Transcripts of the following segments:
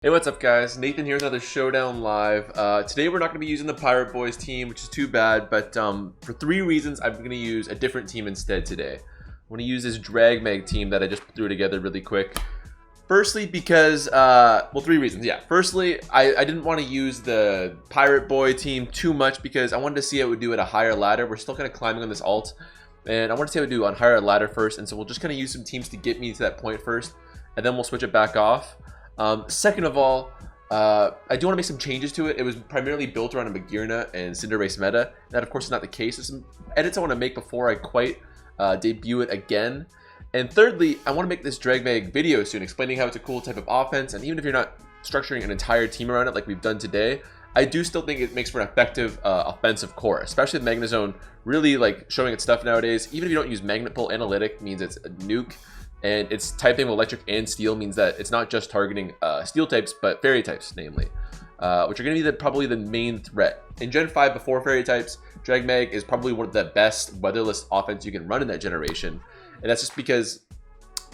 Hey, what's up guys? Nathan here with another Showdown Live. Today we're not going to be using the Pirate Boys team, which is too bad, but for three reasons I'm going to use a different team instead today. I'm going to use this Dragmag team that I just threw together really quick. Firstly, because, well, three reasons, yeah. Firstly, I didn't want to use the Pirate Boy team too much because I wanted to see how it would do at a higher ladder. We're still kind of climbing on this alt, and I wanted to see how it would do on higher ladder first, and so we'll just kind of use some teams to get me to that point first, and then we'll switch it back off. Second of all, I do want to make some changes to it. It was primarily built around a Magirna and Cinderace meta. That, of course, is not the case. There's some edits I want to make before I quite debut it again. And thirdly, I want to make this Dragmag video soon, explaining how it's a cool type of offense. And even if you're not structuring an entire team around it like we've done today, I do still think it makes for an effective offensive core, especially with Magnezone really like showing its stuff nowadays. Even if you don't use Magnet Pull, Analytic means it's a nuke. And it's typing with electric and steel means that it's not just targeting steel types, but fairy types, namely, which are going to be probably the main threat. In Gen 5, before fairy types, Dragmag is probably one of the best weatherless offense you can run in that generation. And that's just because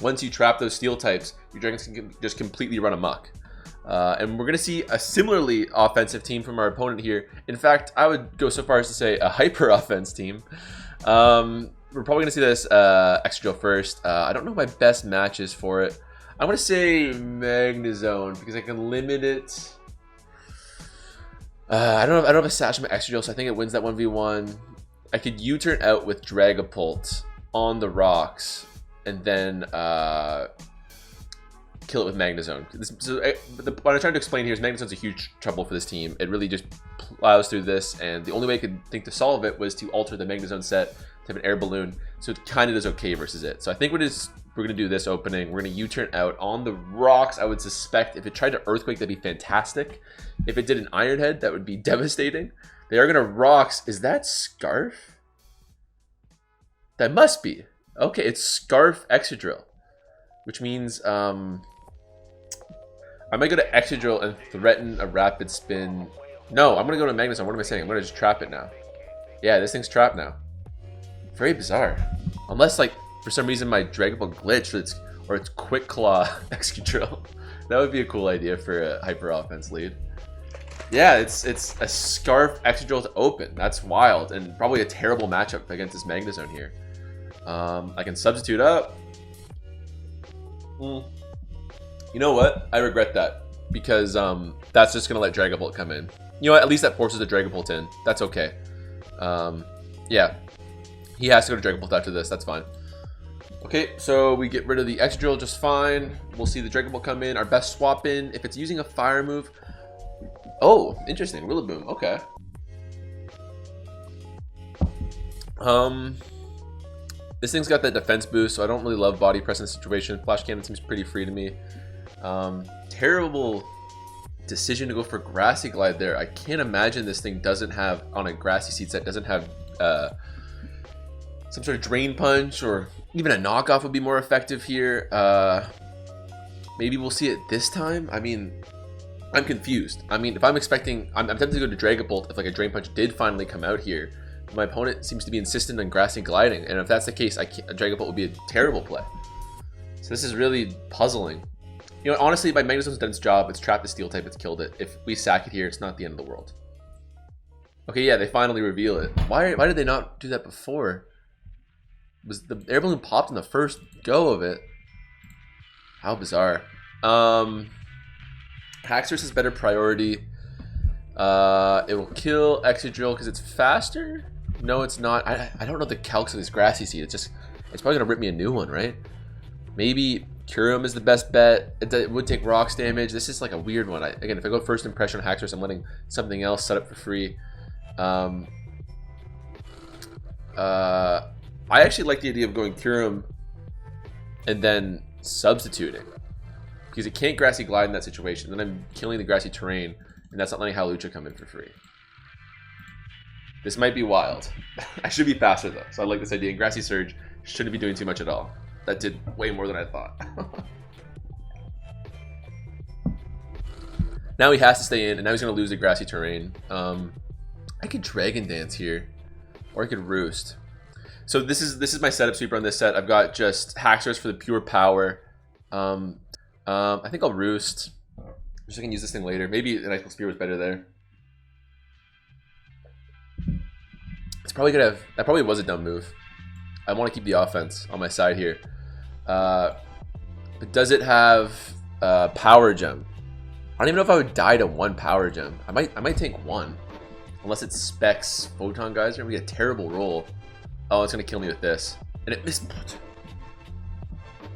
once you trap those steel types, your dragons can just completely run amok. And we're going to see a similarly offensive team from our opponent here. In fact, I would go so far as to say a hyper offense team. We're probably going to see this Excadrill first. I don't know my best matches for it. I'm going to say Magnezone because I can limit it. I don't have a sash on my Excadrill, so I think it wins that 1v1. I could U-turn out with Dragapult on the rocks and then kill it with Magnezone. What I'm trying to explain here is Magnezone's a huge trouble for this team. It really just plows through this, and the only way I could think to solve it was to alter the Magnezone set to have an air balloon, so it kind of does okay versus it. So I think we're going to do this opening. We're going to U-turn out on the rocks. I would suspect if it tried to Earthquake, that'd be fantastic. If it did an Iron Head, that would be devastating. They are going to rocks. Is that Scarf? That must be. Okay, it's Scarf Excadrill, which means I might go to Excadrill and threaten a rapid spin. No, I'm going to go to Magnezone. What am I saying? I'm going to just trap it now. Yeah, this thing's trapped now. Very bizarre. Unless, like, for some reason my Dragapult glitched or it's Quick Claw Excadrill. That would be a cool idea for a hyper offense lead. Yeah, it's a Scarf Excadrill to open. That's wild and probably a terrible matchup against this Magnezone here. I can substitute up. You know what? I regret that because that's just gonna let Dragapult come in. You know what? At least that forces the Dragapult in. That's okay. Yeah. He has to go to Dragapult after this. That's fine. Okay, so we get rid of the Excadrill just fine. We'll see the Dragapult come in. Our best swap in. If it's using a fire move. Oh, interesting. Rillaboom. Okay. This thing's got that defense boost, so I don't really love body press in this situation. Flash Cannon seems pretty free to me. Terrible decision to go for Grassy Glide there. I can't imagine this thing doesn't have, on a Grassy Seed set, doesn't have some sort of Drain Punch, or even a knockoff would be more effective here. Maybe we'll see it this time. I mean, I'm confused. I mean, if I'm expecting, I'm tempted to go to Dragapult if like a Drain Punch did finally come out here. My opponent seems to be insistent on Grassy Gliding, and if that's the case, a Dragapult would be a terrible play. So this is really puzzling. You know, honestly, my Magnezone's done its job. It's trapped the Steel type. It's killed it. If we sack it here, it's not the end of the world. Okay, yeah, they finally reveal it. Why did they not do that before? Was the air balloon popped in the first go of it? How bizarre. Haxorus is better priority. It will kill Excadrill because it's faster. No, it's not. I don't know the calcs of this Grassy Seed. It's probably gonna rip me a new one, right? Maybe Kyurem is the best bet. It would take rocks damage. This is like a weird one. Again, if I go first impression on Haxorus, I'm letting something else set up for free. I actually like the idea of going Kyurem and then substituting because it can't Grassy Glide in that situation. Then I'm killing the grassy terrain, and that's not letting Hawlucha come in for free. This might be wild. I should be faster though, so I like this idea. And Grassy Surge shouldn't be doing too much at all. That did way more than I thought. Now he has to stay in, and now he's going to lose the grassy terrain. I could Dragon Dance here, or I could Roost. So this is my setup sweeper on this set. I've got just Haxorus for the pure power. I think I'll Roost. Just I can use this thing later. Maybe an Icicle Spear was better there. It's probably gonna have... That probably was a dumb move. I want to keep the offense on my side here. But does it have Power Gem? I don't even know if I would die to 1 Power Gem. I might take 1. Unless it specs Photon Geyser. We get a terrible roll. Oh, it's gonna kill me with this. And it missed.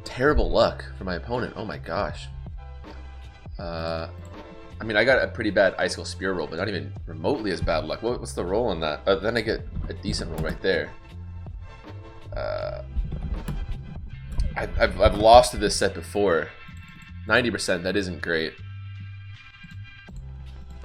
Terrible luck for my opponent. Oh my gosh. I mean, I got a pretty bad Icicle Spear roll, but not even remotely as bad luck. What's the roll on that? Then I get a decent roll right there. I've lost to this set before. 90%. That isn't great.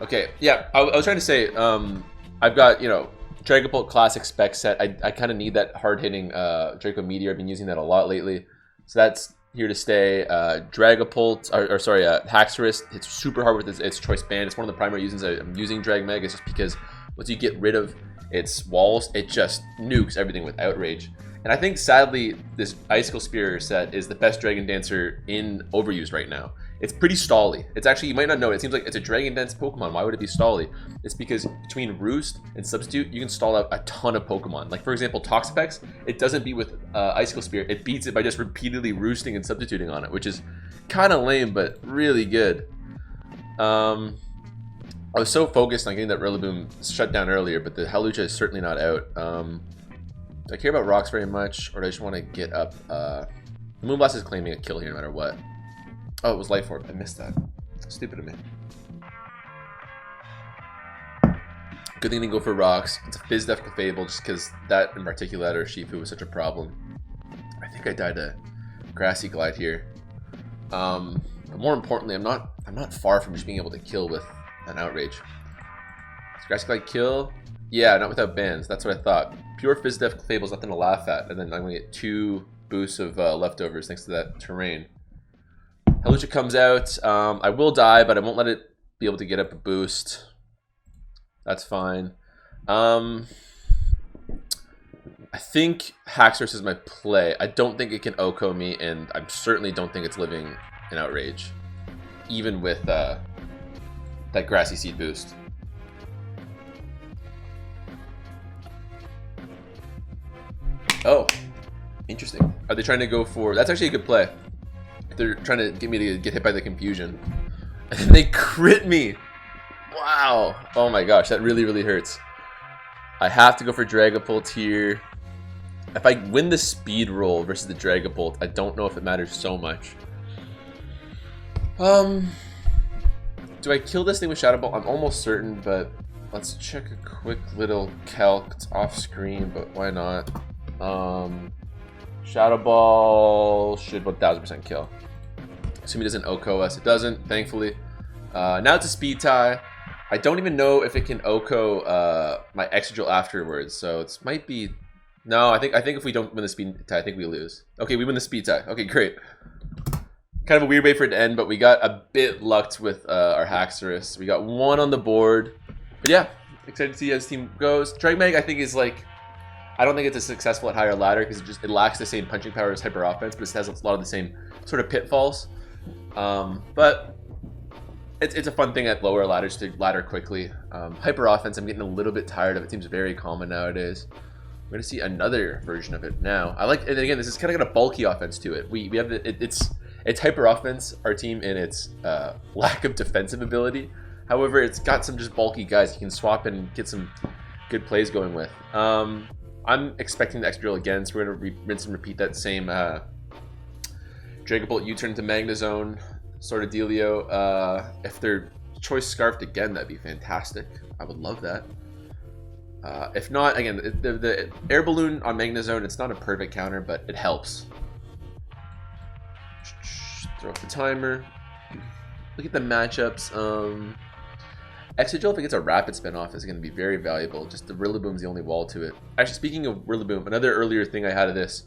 Okay, yeah. I was trying to say, I've got, you know, Dragapult Classic spec set. I kind of need that hard hitting Draco Meteor. I've been using that a lot lately, so that's here to stay. Dragapult, or sorry, Haxorus. It's super hard with its choice band. It's one of the primary reasons I'm using Dragmag. It's just because once you get rid of its walls, it just nukes everything with Outrage. And I think, sadly, this Icicle Spear set is the best Dragon Dancer in Overuse right now. It's pretty stally. It's actually, you might not know it seems like it's a Dragon Dance Pokemon. Why would it be stally? It's because between Roost and Substitute, you can stall out a ton of Pokemon. Like, for example, Toxapex, it doesn't beat with Icicle Spear. It beats it by just repeatedly roosting and substituting on it, which is kind of lame, but really good. I was so focused on getting that Rillaboom shut down earlier, but the Hawlucha is certainly not out. Do I care about rocks very much, or do I just want to get up? Moonblast is claiming a kill here no matter what. Oh, it was Life Orb. I missed that. Stupid of me. Good thing to go for rocks. It's a Fizdef Clefable just because that in particular Shifu was such a problem. I think I died to Grassy Glide here. But more importantly, I'm not far from just being able to kill with an Outrage. Does Grassy Glide kill? Yeah, not without bans. That's what I thought. Pure Fizdef Clefable is nothing to laugh at, and then I'm gonna get 2 boosts of leftovers thanks to that terrain. Hawlucha comes out. I will die, but I won't let it be able to get up a boost. That's fine. I think Haxorus is my play. I don't think it can OHKO me, and I certainly don't think it's living in Outrage, even with that Grassy Seed boost. Oh, interesting. Are they trying to go for... That's actually a good play. They're trying to get me to get hit by the confusion. And then they crit me. Wow. Oh my gosh, that really, really hurts. I have to go for Dragapult here. If I win the speed roll versus the Dragapult, I don't know if it matters so much. Do I kill this thing with Shadow Ball? I'm almost certain, but let's check a quick little calc. It's off screen, but why not? Shadow Ball should 1000% kill. Assuming it doesn't OHKO us. It doesn't, thankfully. Now it's a speed tie. I don't even know if it can OHKO my Excadrill afterwards, so it might be... No, I think if we don't win the speed tie, I think we lose. Okay, we win the speed tie. Okay, great. Kind of a weird way for it to end, but we got a bit lucked with our Haxorus. We got 1 on the board. But yeah, excited to see how this team goes. Dragmag, I think, is like... I don't think it's as successful at higher ladder because it lacks the same punching power as Hyper Offense, but it has a lot of the same sort of pitfalls. But it's a fun thing at lower ladders to ladder quickly. Hyper Offense, I'm getting a little bit tired of. It seems very common nowadays. We're gonna see another version of it now. I like, and again, this is kind of got a bulky offense to it. We have it's Hyper Offense, our team, in its lack of defensive ability. However, it's got some just bulky guys you can swap and get some good plays going with. I'm expecting the Excadrill again, so we're going to rinse and repeat that same Dragapult U-turn to Magnezone sort of dealio. If they're Choice Scarfed again, that'd be fantastic. I would love that. If not, again, the Air Balloon on Magnezone, it's not a perfect counter, but it helps. Throw up the timer. Look at the matchups. Excadrill, if it gets a rapid spin off, is going to be very valuable. Just the Rillaboom's the only wall to it. Actually, speaking of Rillaboom, another earlier thing I had of this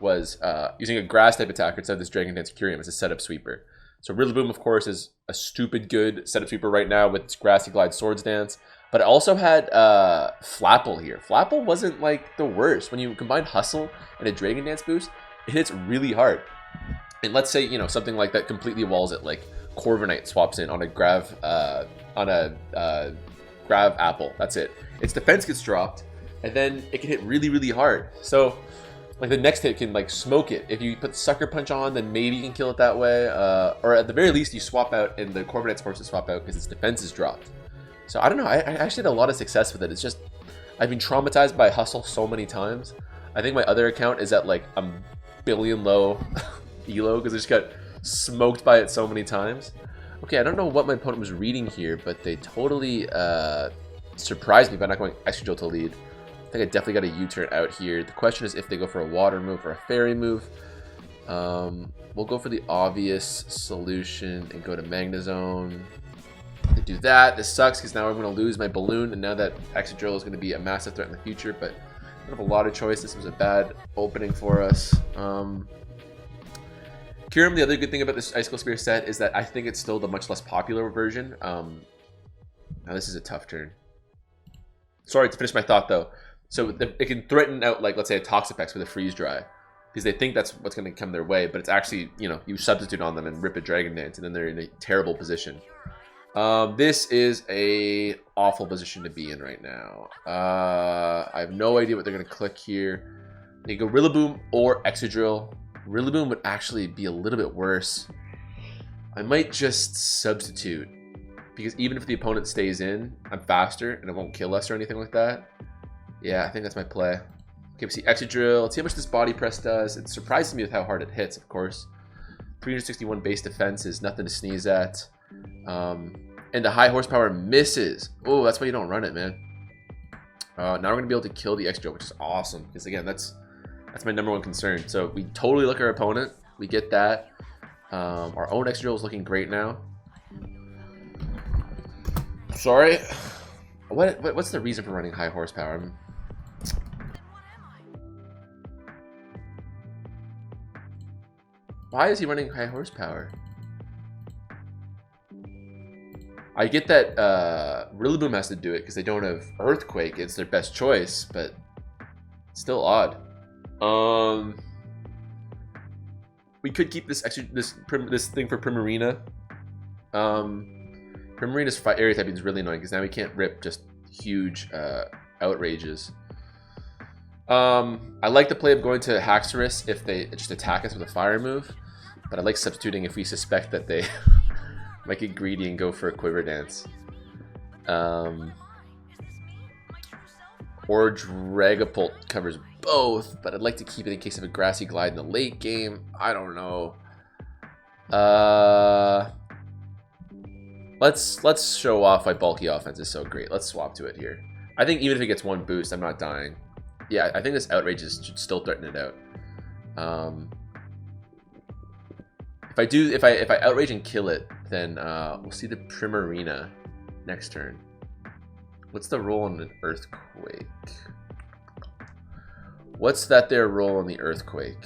was using a grass type attacker instead of this Dragon Dance Curium as a setup sweeper. So Rillaboom, of course, is a stupid good setup sweeper right now with its Grassy Glide Swords Dance. But I also had Flapple here. Flapple wasn't like the worst. When you combine Hustle and a Dragon Dance boost, it hits really hard. And let's say, you know, something like that completely walls it, like Corviknight swaps in on a Grav Grav Apple. That's it. Its defense gets dropped, and then it can hit really, really hard. So, like, the next hit can, like, smoke it. If you put Sucker Punch on, then maybe you can kill it that way. Or at the very least, you swap out, and the Corviknight's forced to swap out because its defense is dropped. So, I don't know. I actually had a lot of success with it. It's just, I've been traumatized by Hustle so many times. I think my other account is at, like, a billion low elo because I just got smoked by it so many times. Okay, I don't know what my opponent was reading here, but they totally surprised me by not going Excadrill to lead. I think I definitely got a U-turn out here. The question is if they go for a water move or a fairy move. We'll go for the obvious solution and go to Magnezone. They do that. This sucks because now I'm going to lose my balloon, and now that Excadrill is going to be a massive threat in the future, but I don't have a lot of choice. This was a bad opening for us. Kyurem, the other good thing about this Icicle Spear set is that I think it's still the much less popular version. Now this is a tough turn. Sorry to finish my thought though. So it can threaten out, like, let's say a Toxapex with a Freeze Dry, because they think that's what's going to come their way, but it's actually, you know, you substitute on them and rip a Dragon Dance, and then they're in a terrible position. This is a awful position to be in right now. I have no idea what they're going to click here. They go Rillaboom or Excadrill. Rillaboom would actually be a little bit worse. I might just substitute, because even if the opponent stays in, I'm faster and it won't kill us or anything like that. Yeah, I think that's my play. Okay, we see Excadrill. Let's see how much this body press does. It surprises me with how hard it hits, of course. 361 base defense is nothing to sneeze at. And the high horsepower misses. Oh, that's why you don't run it, man. Now we're going to be able to kill the Excadrill, which is awesome, because again, that's my number one concern. So we totally look our opponent. We get that. Our own Excadrill is looking great now. Sorry. What's the reason for running high horsepower? Why is he running high horsepower? I get that Rillaboom has to do it because they don't have Earthquake. It's their best choice, but still odd. We could keep this thing for Primarina. Primarina's area typing is really annoying because now we can't rip just huge outrages. I like the play of going to Haxorus if they just attack us with a fire move, but I like substituting if we suspect that they might get greedy and go for a Quiver Dance. Or Dragapult covers both, but I'd like to keep it in case of a Grassy Glide in the late game. I don't know. Let's show off why bulky offense is so great. Let's swap to it here. I think even if it gets one boost, I'm not dying. Yeah, I think this outrage should still threaten it out. If I outrage and kill it, then we'll see the Primarina next turn. What's the roll on an Earthquake? What's that there roll on the Earthquake?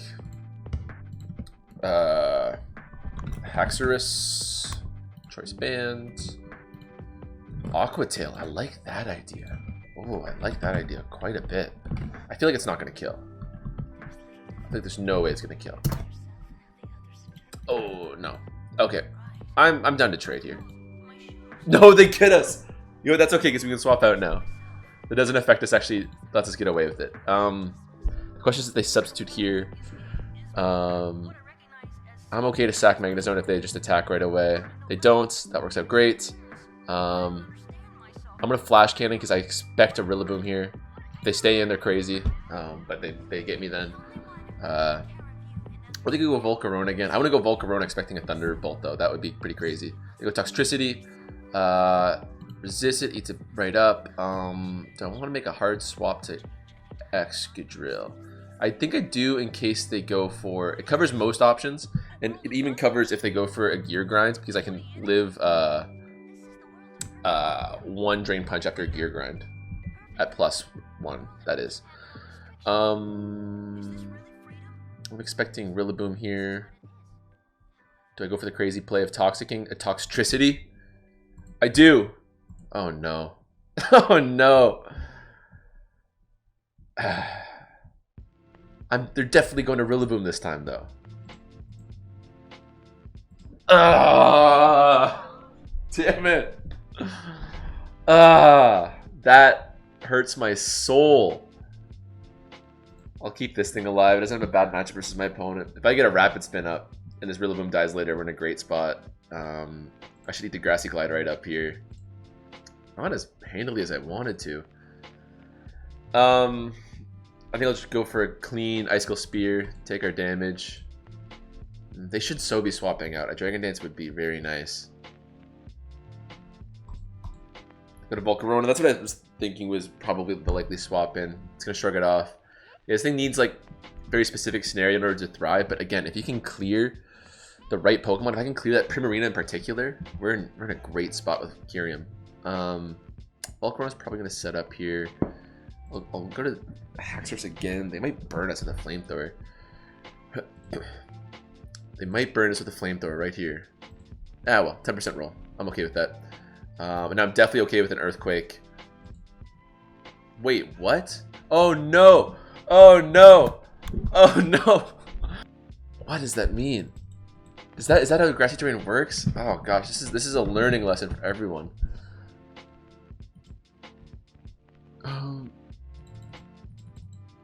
Haxorus, Choice Band, Aqua Tail. I like that idea. Oh, I like that idea quite a bit. I feel like it's not going to kill. I think there's no way it's going to kill. Oh, no. Okay. I'm done to trade here. No, they get us. You know, that's okay because we can swap out now. That doesn't affect us, actually lets us get away with it. The question is if they substitute here. I'm okay to sack Magnezone if they just attack right away. They don't. That works out great. I'm going to Flash Cannon because I expect a Rillaboom here. If they stay in, they're crazy. But they get me then. Or they could go Volcarona again. I want to go Volcarona expecting a Thunderbolt, though. That would be pretty crazy. They go Toxtricity. Resist it, eats it right up. Don't want to make a hard swap to Excadrill. I think I do in case they go for... It covers most options, and it even covers if they go for a Gear Grind, because I can live one Drain Punch after a Gear Grind. At +1, that is. I'm expecting Rillaboom here. Do I go for the crazy play of Toxicking? A Toxtricity? I do. Oh no. Oh no. They're definitely going to Rillaboom this time though. Damn it. That hurts my soul. I'll keep this thing alive. It doesn't have a bad matchup versus my opponent. If I get a rapid spin up and this Rillaboom dies later, we're in a great spot. I should eat the Grassy Glide right up here. Not as handily as I wanted to. I think I'll just go for a clean Icicle Spear, take our damage. They should so be swapping out. A Dragon Dance would be very nice. Go to Volcarona. That's what I was thinking was probably the likely swap in. It's going to shrug it off. Yeah, this thing needs like very specific scenario in order to thrive. But again, if you can clear the right Pokemon, if I can clear that Primarina in particular, we're in a great spot with Kyurem. Volcarona's probably going to set up here. I'll go to Haxorus again. They might burn us with a Flamethrower. They might burn us with a Flamethrower right here. Ah, well, 10% roll. I'm okay with that. And I'm definitely okay with an Earthquake. Wait, what? Oh no! Oh no! Oh no! What does that mean? Is that how Grassy Terrain works? Oh gosh, this is a learning lesson for everyone.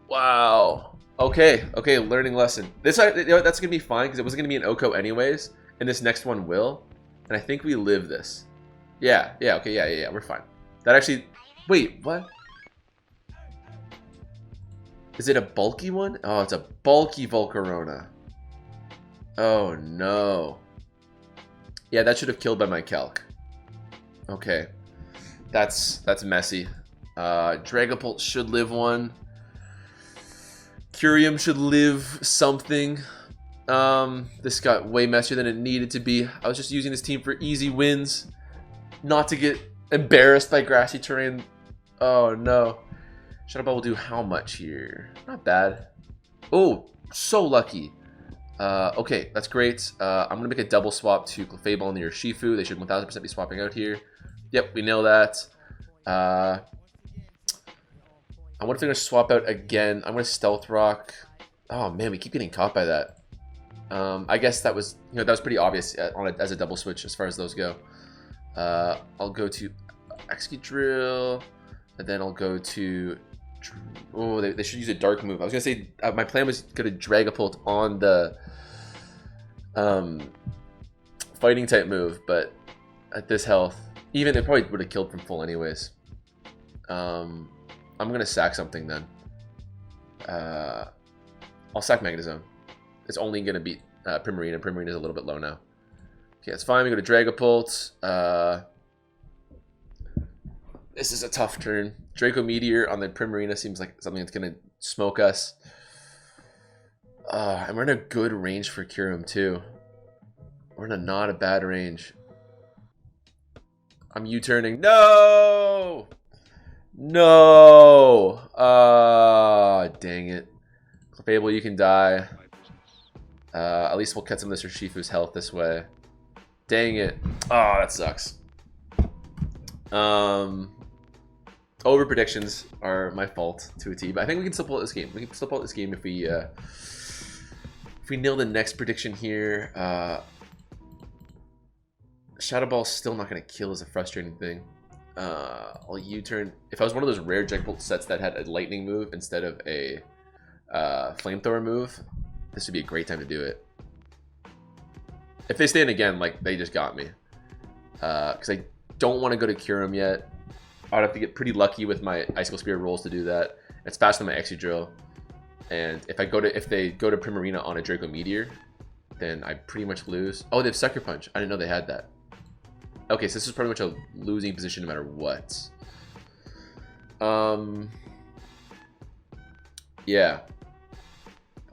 Wow. Okay, learning lesson. This that's gonna be fine because it wasn't gonna be an Oko anyways, and this next one will. And I think we live this. Yeah, okay, yeah, we're fine. That actually, wait, what? Is it a bulky one? Oh, it's a bulky Volcarona. Oh no. Yeah, that should have killed by my calc. Okay, that's messy. Dragapult should live one. Kyurem should live something. This got way messier than it needed to be. I was just using this team for easy wins, not to get embarrassed by Grassy Terrain. Oh no. Shadow Ball will do how much here? Not bad. Oh, so lucky. Okay, that's great. I'm gonna make a double swap to Clefable near Shifu. They should 1000% be swapping out here. Yep, we nail that. I wonder if they're gonna swap out again. I'm gonna Stealth Rock. Oh man, we keep getting caught by that. I guess that was, that was pretty obvious as a double switch as far as those go. I'll go to Excadrill, and then I'll go to. Oh, they should use a dark move. I was gonna say my plan was gonna Dragapult on the fighting type move, but at this health, even they probably would have killed from full anyways. I'm gonna sack something then. I'll sack Magnezone. It's only gonna beat Primarina. Primarina's a little bit low now. Okay, that's fine. We go to Dragapult. This is a tough turn. Draco Meteor on the Primarina seems like something that's gonna smoke us. And we're in a good range for Kyurem too. We're in a not a bad range. I'm U-turning. No! No! Dang it. Clefable, you can die. At least we'll cut some of this Urshifu's health this way. Dang it. Oh, that sucks. Over predictions are my fault to a T, but I think we can still pull out this game. We can still pull out this game if we nail the next prediction here. Shadow Ball's still not going to kill is a frustrating thing. I'll U-turn. If I was one of those rare Dragapult sets that had a lightning move instead of a flamethrower move, this would be a great time to do it. If they stand again, like, they just got me. Because I don't want to go to Kyurem yet. I'd have to get pretty lucky with my Icicle Spear rolls to do that. It's faster than my Excadrill. And if they go to Primarina on a Draco Meteor, then I pretty much lose. Oh, they have Sucker Punch. I didn't know they had that. Okay, so this is pretty much a losing position no matter what. Yeah.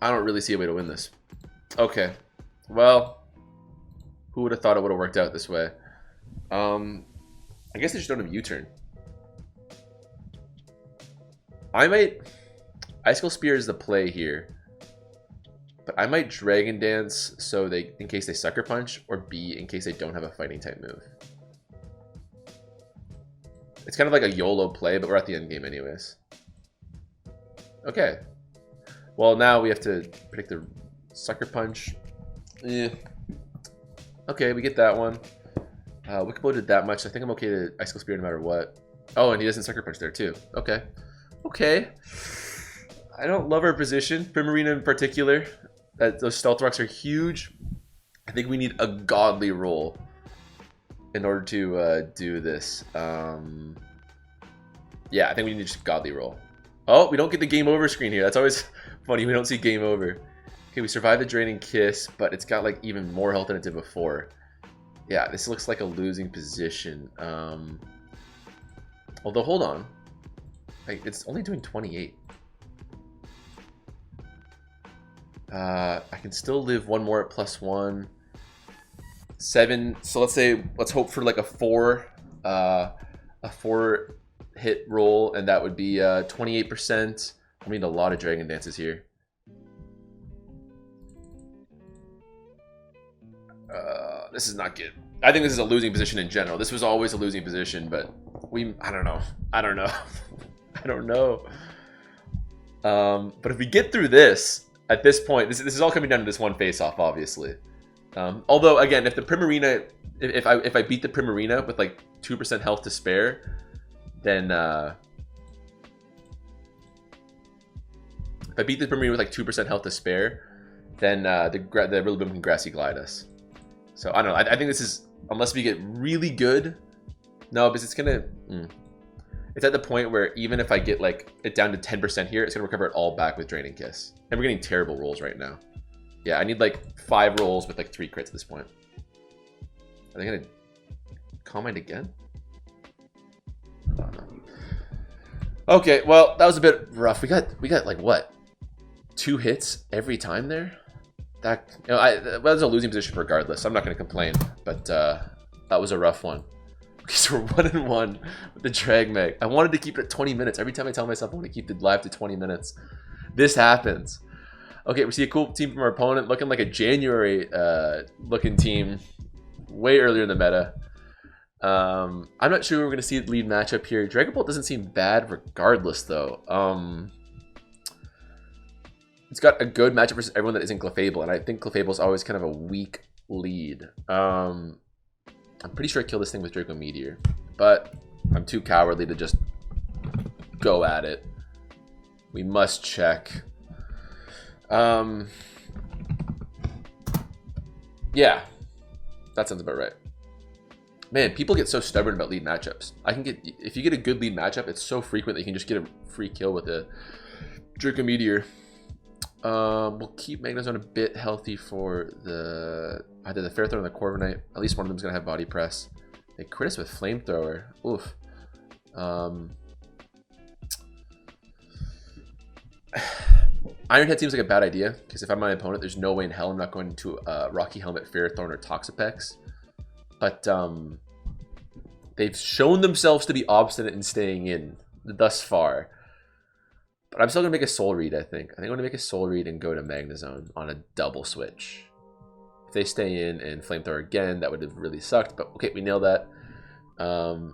I don't really see a way to win this. Okay. Well, who would have thought it would have worked out this way? I guess they just don't have U-turn. I might... Icicle Spear is the play here. But I might Dragon Dance so they, in case they Sucker Punch, or B, in case they don't have a fighting type move. It's kind of like a YOLO play, but we're at the end game anyways. Okay. Well, now we have to predict the Sucker Punch. Okay, we get that one. Wickedblow did that much. I think I'm okay to Icicle Spear no matter what. Oh, and he doesn't Sucker Punch there too. Okay. Okay. I don't love our position. Primarina in particular. Those Stealth Rocks are huge. I think we need a godly roll in order to do this. Yeah, I think we need just godly roll. Oh, we don't get the game over screen here. That's always funny. We don't see game over. Okay, we survived the Draining Kiss, but it's got like even more health than it did before. Yeah, this looks like a losing position. Although, hold on. It's only doing 28. I can still live one more at +1. 7. So let's hope for like a 4 hit roll, and that would be 28%. I need a lot of Dragon Dances here. This is not good. I think this is a losing position in general. This was always a losing position, but I don't know. I don't know. I don't know. But if we get through this, at this point, this is all coming down to this one face-off, obviously. Although, again, if the Primarina, if I beat the Primarina with like 2% health to spare, then if I beat the Primarina with like 2% health to spare, then the Rillaboom can Grassy Glide us. So I don't know. I think this is, unless we get really good. No, because it's gonna. It's at the point where even if I get like it down to 10% here, it's gonna recover it all back with Draining Kiss. And we're getting terrible rolls right now. Yeah, I need like 5 rolls with like 3 crits at this point. Are they gonna Calm Mind again? Oh, no. Okay, well that was a bit rough. We got like what? 2 hits every time there. That well, that's a losing position regardless. I'm not gonna complain, but that was a rough one. Okay, so we're 1-1 with the Dragmag. I wanted to keep it at 20 minutes. Every time I tell myself I want to keep the live to 20 minutes, this happens. Okay, we see a cool team from our opponent, looking like a January looking team, way earlier in the meta. I'm not sure we're going to see the lead matchup here. Dragon Bolt doesn't seem bad regardless, though. It's got a good matchup versus everyone that isn't Clefable, and I think Clefable is always kind of a weak lead. I'm pretty sure I killed this thing with Draco Meteor, but I'm too cowardly to just go at it. We must check. Yeah, that sounds about right. Man, people get so stubborn about lead matchups. If you get a good lead matchup, it's so frequent that you can just get a free kill with a Draco Meteor. We'll keep Magnezone a bit healthy for either the Ferrothorn or the Corviknight. At least one of them is gonna have Body Press. They crit us with Flamethrower. Oof. Iron Head seems like a bad idea, because if I'm my opponent, there's no way in hell I'm not going to Rocky Helmet, Ferrothorn, or Toxapex. But they've shown themselves to be obstinate in staying in thus far. But I'm still going to make a Soul Read, I think. I'm going to make a Soul Read and go to Magnezone on a double switch. If they stay in and Flamethrower again, that would have really sucked. But okay, we nailed that. And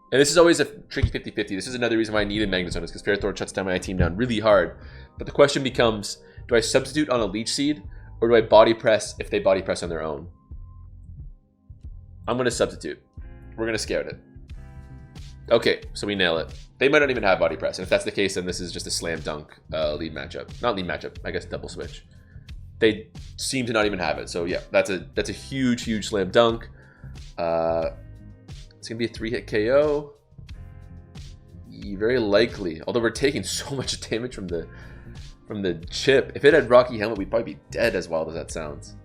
this is always a tricky 50-50. This is another reason why I needed Magnezone, is because Ferrothorn shuts down my team down really hard. But the question becomes, do I substitute on a Leech Seed, or do I Body Press if they Body Press on their own? I'm going to substitute. We're going to scout it. Okay, so we nail it. They might not even have Body Press, and if that's the case, then this is just a slam dunk lead matchup. Not lead matchup, I guess double switch. They seem to not even have it, so yeah, that's a huge slam dunk. It's gonna be a 3-hit KO. Very likely, although we're taking so much damage from the chip. If it had Rocky Helmet, we'd probably be dead, as wild as that sounds.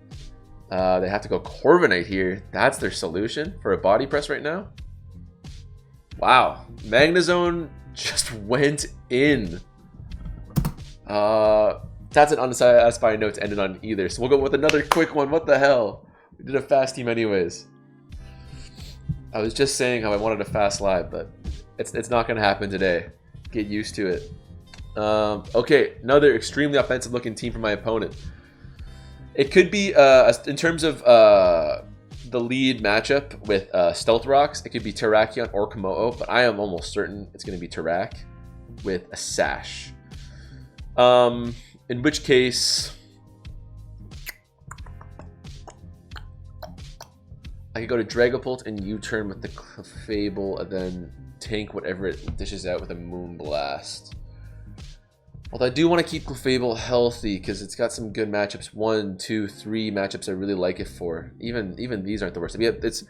They have to go Corviknight here. That's their solution for a Body Press right now. Wow, Magnezone just went in. That's an unsatisfying note to end it on either. So we'll go with another quick one. What the hell? We did a fast team anyways. I was just saying how I wanted a fast live, but it's not going to happen today. Get used to it. Okay, another extremely offensive looking team for my opponent. It could be, in terms of the lead matchup with Stealth Rocks, it could be Terrakion or Komodo, but I am almost certain it's going to be Terrak with a Sash. In which case, I could go to Dragapult and U-turn with the Clefable and then tank whatever it dishes out with a Moonblast. Although I do want to keep Clefable healthy because it's got some good matchups. 1, 2, 3 matchups I really like it for. Even these aren't the worst. I mean, it's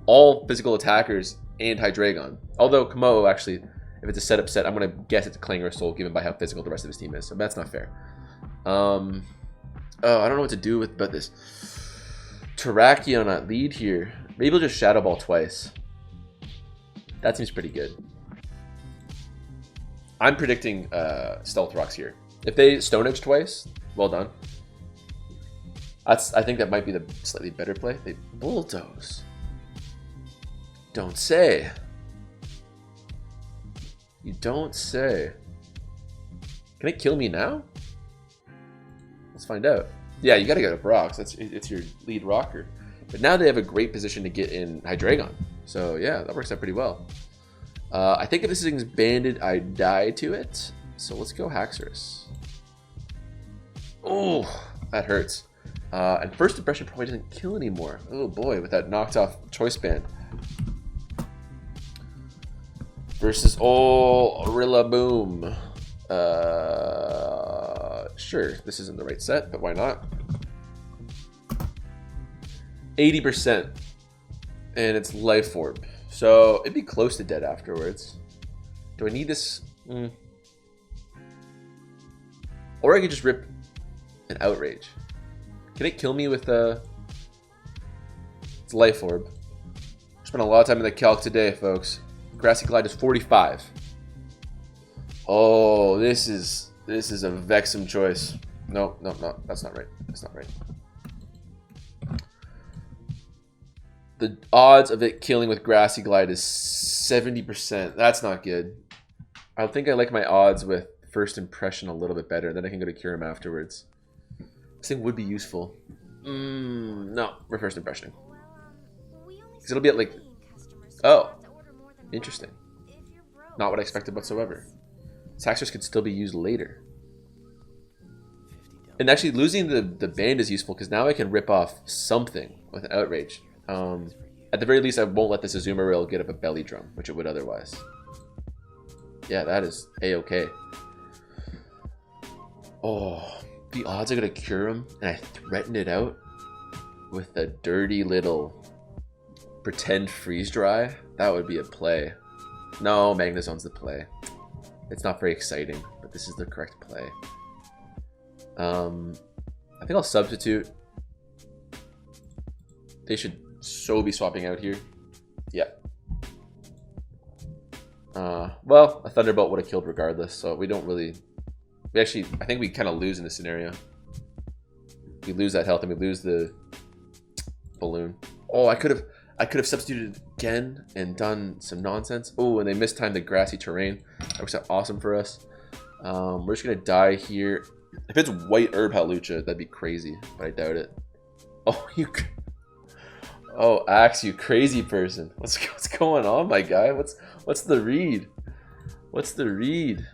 all physical attackers and Hydreigon. Although Komodo actually, if it's a setup set, I'm going to guess it's Clanger Soul given by how physical the rest of his team is. So that's not fair. Oh, I don't know what to do with but this Terrakion at lead here. Maybe we'll just Shadow Ball twice. That seems pretty good. I'm predicting Stealth Rocks here. If they Stone Edge twice, well done. I think that might be the slightly better play. They Bulldoze. Don't say. You don't say. Can it kill me now? Let's find out. Yeah, you gotta go to Brock's. It's your lead rocker. But now they have a great position to get in Hydreigon. So yeah, that works out pretty well. I think if this thing's banded, I die to it. So let's go Haxorus. Oh, that hurts. And first impression probably doesn't kill anymore. Oh boy, with that knocked off choice band. Versus Rillaboom. Sure, this isn't the right set, but why not? 80%. And it's Life Orb. So it'd be close to dead afterwards. Do I need this? Or I could just rip an Outrage. Can it kill me with its Life Orb? Spent a lot of time in the calc today, folks. Grassy Glide is 45. Oh, this is a Vexum choice. No, that's not right. That's not right. The odds of it killing with Grassy Glide is 70%. That's not good. I think I like my odds with first impression a little bit better. Then I can go to Kyurem afterwards. This thing would be useful. No, we're first impressioning. Because it'll be at like... Oh, interesting. Not what I expected whatsoever. Haxorus could still be used later. And actually losing the band is useful because now I can rip off something with an Outrage. At the very least, I won't let this Azumarill get up a Belly Drum, which it would otherwise. Yeah, that is A-okay. Oh, the odds are going to cure him, and I threaten it out with a dirty little pretend Freeze Dry. That would be a play. No, Magnezone's the play. It's not very exciting, but this is the correct play. I think I'll substitute. They should so be swapping out here. Yeah. Well, a Thunderbolt would have killed regardless, so we don't really... I think we kind of lose in this scenario. We lose that health and we lose the balloon. Oh, I could have substituted again and done some nonsense. Oh, and they mistimed the grassy terrain. That works out awesome for us. We're just gonna die here. If it's white herb Halucha, that'd be crazy, but I doubt it. Oh, oh, Axe, you crazy person. What's going on, my guy? What's the read? What's the read?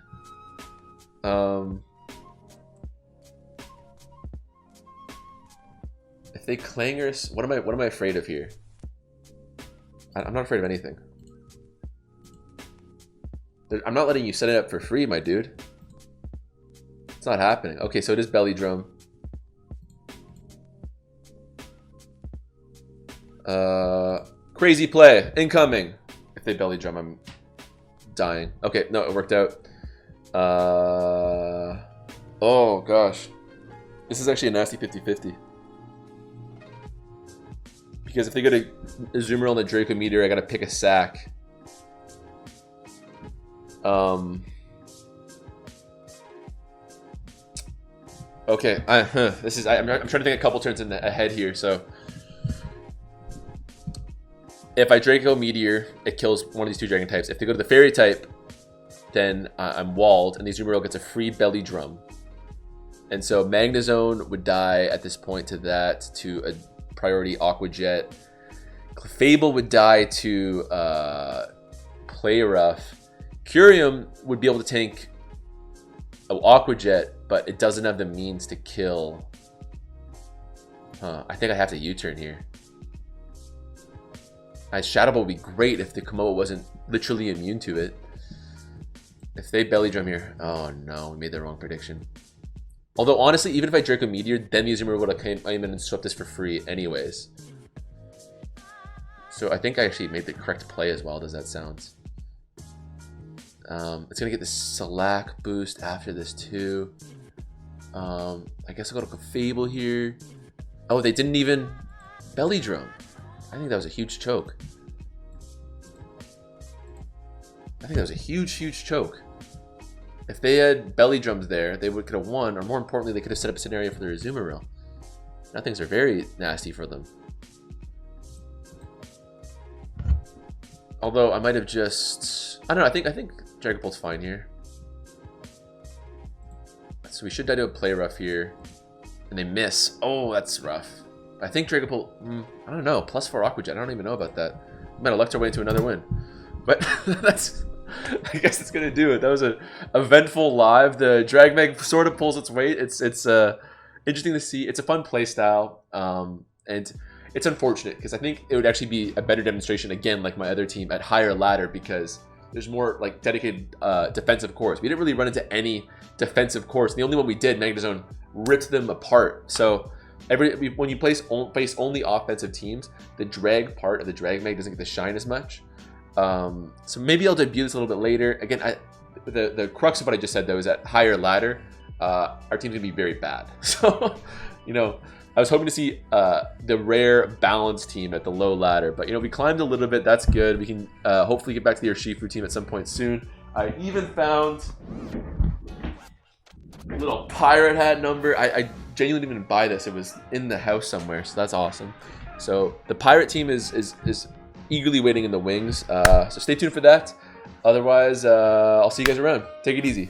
If they Clangers, what am I afraid of here? I'm not afraid of anything. I'm not letting you set it up for free, my dude. It's not happening. Okay, so it is Belly Drum. Crazy play. Incoming. If they Belly Drum, I'm dying. Okay, no, it worked out. Oh, gosh. This is actually a nasty 50-50. Because if they go to Azumarill and the Draco Meteor, I gotta pick a sack. Okay, I'm trying to think a couple turns ahead here. So, if I Draco Meteor, it kills one of these two Dragon types. If they go to the Fairy type, then I'm walled, and the Azumarill gets a free Belly Drum. And so Magnezone would die at this point to that, to a priority Aqua Jet. Clefable would die to Play Rough. Curium would be able to tank Aqua Jet, but it doesn't have the means to kill. I think I have to U-turn here. Shadow Ball would be great if the Komodo wasn't literally immune to it. If they belly drum here, oh no, we made the wrong prediction. Although honestly, even if I Draco Meteor, then the Azumarill would have came in and swept this for free anyways. So I think I actually made the correct play as well. Does that sound? It's gonna get the Slack boost after this too. I guess I'll go to Fable here. Oh, they didn't even belly drum. I think that was a huge choke. I think that was a huge choke. If they had belly drums there, they could have won, or more importantly, they could have set up a scenario for their Azumarill. Now things are very nasty for them. Although I might have just, I don't know. I think Dragapult's fine here. So we should die to a play rough here, and they miss. Oh, that's rough. I think Dragapult, I don't know, +4 Aqua Jet. I don't even know about that. We might elect our way into another win. But that's, I guess it's gonna do it. That was a eventful live. The Dragmag sort of pulls its weight. It's interesting to see. It's a fun play style, and it's unfortunate because I think it would actually be a better demonstration again, like my other team, at higher ladder, because there's more like dedicated defensive cores. We didn't really run into any defensive cores. The only one we did, Magnezone, ripped them apart. So when you face only offensive teams, the drag part of the Dragmag doesn't get to shine as much. So maybe I'll debut this a little bit later. Again, the crux of what I just said though is at higher ladder, our team's gonna be very bad. So, you know, I was hoping to see the rare balanced team at the low ladder, but you know, we climbed a little bit. That's good. We can hopefully get back to the Urshifu team at some point soon. I even found a little pirate hat number. I genuinely didn't even buy this. It was in the house somewhere, so that's awesome. So the pirate team is eagerly waiting in the wings. So stay tuned for that. Otherwise, I'll see you guys around. Take it easy.